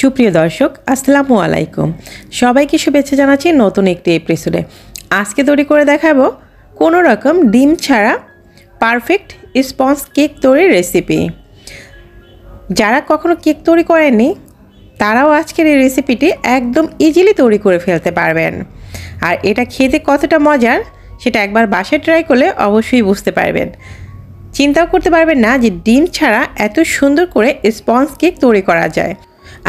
সুপ্রিয় দর্শক আসসালামু আলাইকুম সবাইকে শুভেচ্ছা জানাচ্ছি নতুন একটি এপিসোডে। আজকে তৈরি করে দেখাবো কোনো রকম ডিম ছাড়া পারফেক্ট স্পঞ্জ কেক তৈরির রেসিপি। যারা কখনো কেক তৈরি করেননি তারাও আজকের এই রেসিপিটি একদম ইজিলি তৈরি করে ফেলতে পারবেন। আর এটা খেতে কতটা মজার সেটা একবার বাসায় ট্রাই করলে অবশ্যই বুঝতে পারবেন। চিন্তাও করতে পারবেন না যে ডিম ছাড়া এত সুন্দর করে স্পঞ্জ কেক তৈরি করা যায়,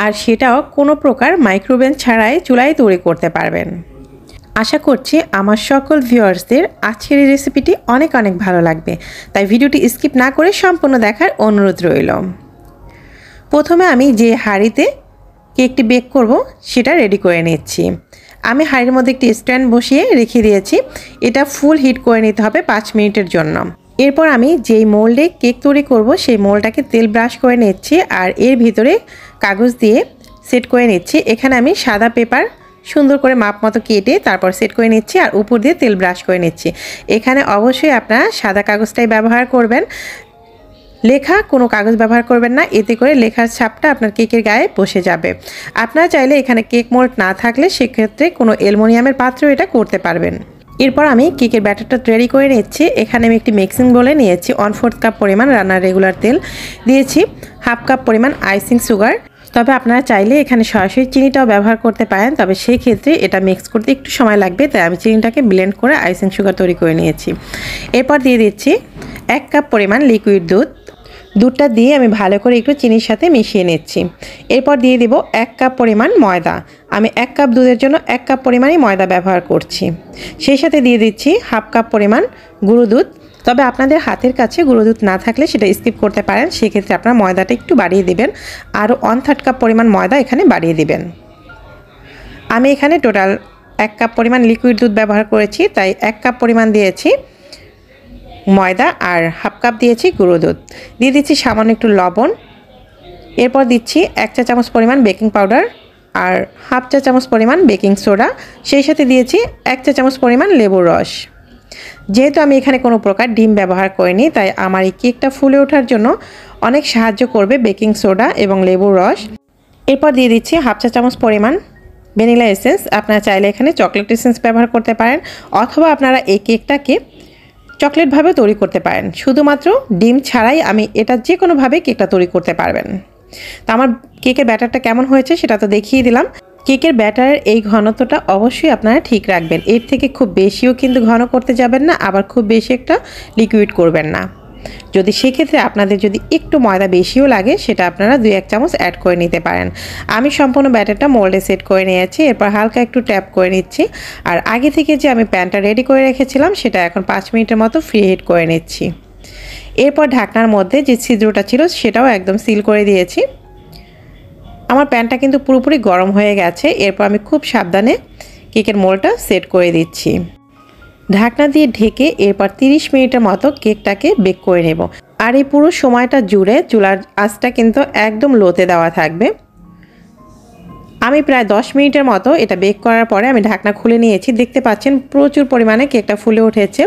আর সেটাও কোনো প্রকার মাইক্রোওভেন ছাড়াই চুলায় তৈরি করতে পারবেন। আশা করছি আমার সকল ভিউয়ার্সদের আজকের এই রেসিপিটি অনেক অনেক ভালো লাগবে, তাই ভিডিওটি স্কিপ না করে সম্পূর্ণ দেখার অনুরোধ রইল। প্রথমে আমি যে হাঁড়িতে কেকটি বেক করব সেটা রেডি করে নিচ্ছি। আমি হাঁড়ির মধ্যে একটি স্ট্যান্ড বসিয়ে রেখে দিয়েছি। এটা ফুল হিট করে নিতে হবে 5 মিনিটের জন্য। এরপর আমি যেই মোল্ডে কেক তৈরি করব সেই মোল্ডটাকে তেল ব্রাশ করে নিচ্ছি আর এর ভিতরে কাগজ দিয়ে সেট করে নিচ্ছি। এখানে আমি সাদা পেপার সুন্দর করে মাপ মতো কেটে তারপর সেট করে নিচ্ছি আর উপর দিয়ে তেল ব্রাশ করে নিচ্ছি। এখানে অবশ্যই আপনারা সাদা কাগজটাই ব্যবহার করবেন, লেখা কোনো কাগজ ব্যবহার করবেন না, এতে করে লেখার ছাপটা আপনার কেকের গায়ে বসে যাবে। আপনারা চাইলে এখানে কেক মোল্ড না থাকলে সেক্ষেত্রে কোনো অ্যালুমিনিয়ামের পাত্রেও এটা করতে পারবেন। এরপর আমি কেকের ব্যাটারটা তৈরি করে নিচ্ছি। এখানে আমি একটি মিক্সিং বলে নিয়েছি 1/4 কাপ পরিমাণ রান্নার রেগুলার তেল, দিয়েছি 1/2 কাপ পরিমাণ আইসিং সুগার। তবে আপনারা চাইলে এখানে সরাসরি চিনিটাও ব্যবহার করতে পারেন, তবে সেই ক্ষেত্রে এটা মিক্স করতে একটু সময় লাগবে, তাই আমি চিনিটাকে ব্লেন্ড করে আইসিং সুগার তৈরি করে নিয়েছি। এরপর দিয়ে দিচ্ছি 1 কাপ পরিমাণ লিকুইড দুধ। দুধটা দিয়ে আমি ভালো করে একটু চিনির সাথে মিশিয়ে নিচ্ছি। এরপর দিয়ে দেব 1 কাপ পরিমাণ ময়দা। আমি 1 কাপ দুধের জন্য 1 কাপ পরিমাণই ময়দা ব্যবহার করছি। সেই সাথে দিয়ে দিচ্ছি 1/2 কাপ পরিমাণ গুঁড়ো দুধ। তবে আপনাদের হাতের কাছে গুঁড়ো দুধ না থাকলে সেটা স্কিপ করতে পারেন, সেক্ষেত্রে আপনার ময়দাটা একটু বাড়িয়ে দেবেন। আরও 1/3 কাপ পরিমাণ ময়দা এখানে বাড়িয়ে দেবেন। আমি এখানে টোটাল 1 কাপ পরিমাণ লিকুইড দুধ ব্যবহার করেছি, তাই 1 কাপ পরিমাণ দিয়েছি ময়দা আর 1/2 কাপ দিয়েছি গুঁড়ো দুধ। দিয়ে দিচ্ছি সামান্য একটু লবণ। এরপর দিচ্ছি 1 চা চামচ পরিমাণ বেকিং পাউডার আর 1/2 চা চামচ পরিমাণ বেকিং সোডা। সেই সাথে দিয়েছি 1 চা চামচ পরিমাণ লেবুর রস। যেহেতু আমি এখানে কোনো প্রকার ডিম ব্যবহার করিনি, তাই আমার এই কেকটা ফুলে ওঠার জন্য অনেক সাহায্য করবে বেকিং সোডা এবং লেবুর রস। এরপর দিয়ে দিচ্ছি 1/2 চা চামচ পরিমাণ ভ্যানিলা এসেন্স। আপনারা চাইলে এখানে চকলেট এসেন্স ব্যবহার করতে পারেন, অথবা আপনারা এই কেকটাকে চকলেটভাবে তৈরি করতে পারেন। শুধুমাত্র ডিম ছাড়াই আমি এটা যে কোনোভাবে কেকটা তৈরি করতে পারবেন। তো আমার কেকের ব্যাটারটা কেমন হয়েছে সেটা তো দেখিয়ে দিলাম। কেকের ব্যাটারের এই ঘনত্বটা অবশ্যই আপনারা ঠিক রাখবেন। এর থেকে খুব বেশিও কিন্তু ঘন করতে যাবেন না, আবার খুব বেশি একটা লিকুইড করবেন না। যদি সেক্ষেত্রে আপনাদের যদি একটু ময়দা বেশিও লাগে সেটা আপনারা 2-1 চামচ অ্যাড করে নিতে পারেন। আমি সম্পূর্ণ ব্যাটারটা মোল্ডে সেট করে নিয়েছি। এরপর হালকা একটু ট্যাপ করে নিচ্ছি আর আগে থেকে যে আমি প্যানটা রেডি করে রেখেছিলাম সেটা এখন 5 মিনিটের মতো ফ্রি হিট করে নিচ্ছি। এরপর ঢাকনার মধ্যে যে ছিদ্রটা ছিল সেটাও একদম সিল করে দিয়েছি। আমার প্যানটা কিন্তু পুরোপুরি গরম হয়ে গেছে। এরপর আমি খুব সাবধানে কেকের মোল্ডটা সেট করে দিচ্ছি। ঢাকনা দিয়ে ঢেকে এরপর 30 মিনিটের মতো কেকটাকে বেক করে নেব। আর এই পুরো সময়টা জুড়ে চুলার আঁচটা কিন্তু একদম লোতে দেওয়া থাকবে। আমি প্রায় 10 মিনিটের মতো এটা বেক করার পরে আমি ঢাকনা খুলে নিয়েছি। দেখতে পাচ্ছেন প্রচুর পরিমাণে কেকটা ফুলে উঠেছে।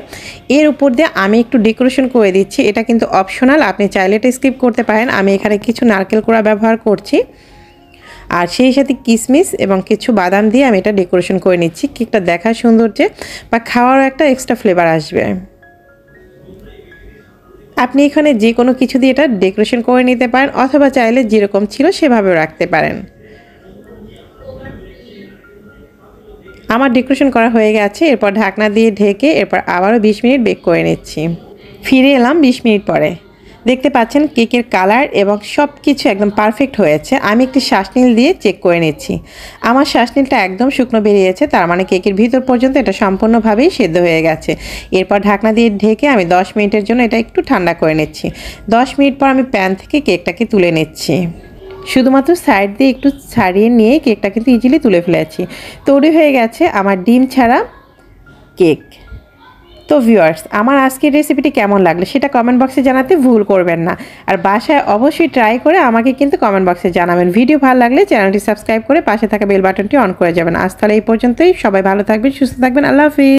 এর উপর দিয়ে আমি একটু ডেকোরেশন করে দিচ্ছি। এটা কিন্তু অপশনাল, আপনি চাইলে এটা স্কিপ করতে পারেন। আমি এখানে কিছু নারকেল কোড়া ব্যবহার করছি আর সেই সাথে কিশমিশ এবং কিছু বাদাম দিয়ে আমি এটা ডেকোরেশন করে নিচ্ছি। কেকটা দেখার সৌন্দর্যে বা খাওয়ারও একটা এক্সট্রা ফ্লেভার আসবে। আপনি এখানে যে কোনো কিছু দিয়ে এটা ডেকোরেশন করে নিতে পারেন, অথবা চাইলে যেরকম ছিল সেভাবেও রাখতে পারেন। আমার ডেকোরেশন করা হয়ে গেছে। এরপর ঢাকনা দিয়ে ঢেকে এরপর আবারও 20 মিনিট বেক করে নিচ্ছি। ফিরে এলাম 20 মিনিট পরে। দেখতে পাচ্ছেন কেকের কালার এবং সব কিছু একদম পারফেক্ট হয়েছে। আমি একটি শ্বাসনীল দিয়ে চেক করে নিচ্ছি। আমার শ্বাসনীলটা একদম শুকনো বেরিয়েছে, তার মানে কেকের ভিতর পর্যন্ত এটা সম্পূর্ণভাবেই সেদ্ধ হয়ে গেছে। এরপর ঢাকনা দিয়ে ঢেকে আমি 10 মিনিটের জন্য এটা একটু ঠান্ডা করে নিচ্ছি। 10 মিনিট পর আমি প্যান থেকে কেকটাকে তুলে নিচ্ছি। শুধুমাত্র সাইড দিয়ে একটু ছাড়িয়ে নিয়ে কেকটা কিন্তু ইজিলি তুলে ফেলেছি। তৈরি হয়ে গেছে আমার ডিম ছাড়া কেক। তো ভিউয়ার্স, আমার আজকের রেসিপিটি কেমন লাগলো সেটা কমেন্ট বক্সে জানাতে ভুল করবেন না। আর বাসায় অবশ্যই ট্রাই করে আমাকে কিন্তু কমেন্ট বক্সে জানাবেন। ভিডিও ভালো লাগলে চ্যানেলটি সাবস্ক্রাইব করে পাশে থাকা বেল বাটনটি অন করে যাবেন। আজ তাহলে এই পর্যন্তই। সবাই ভালো থাকবেন, সুস্থ থাকবেন। আল্লাহ হাফিজ।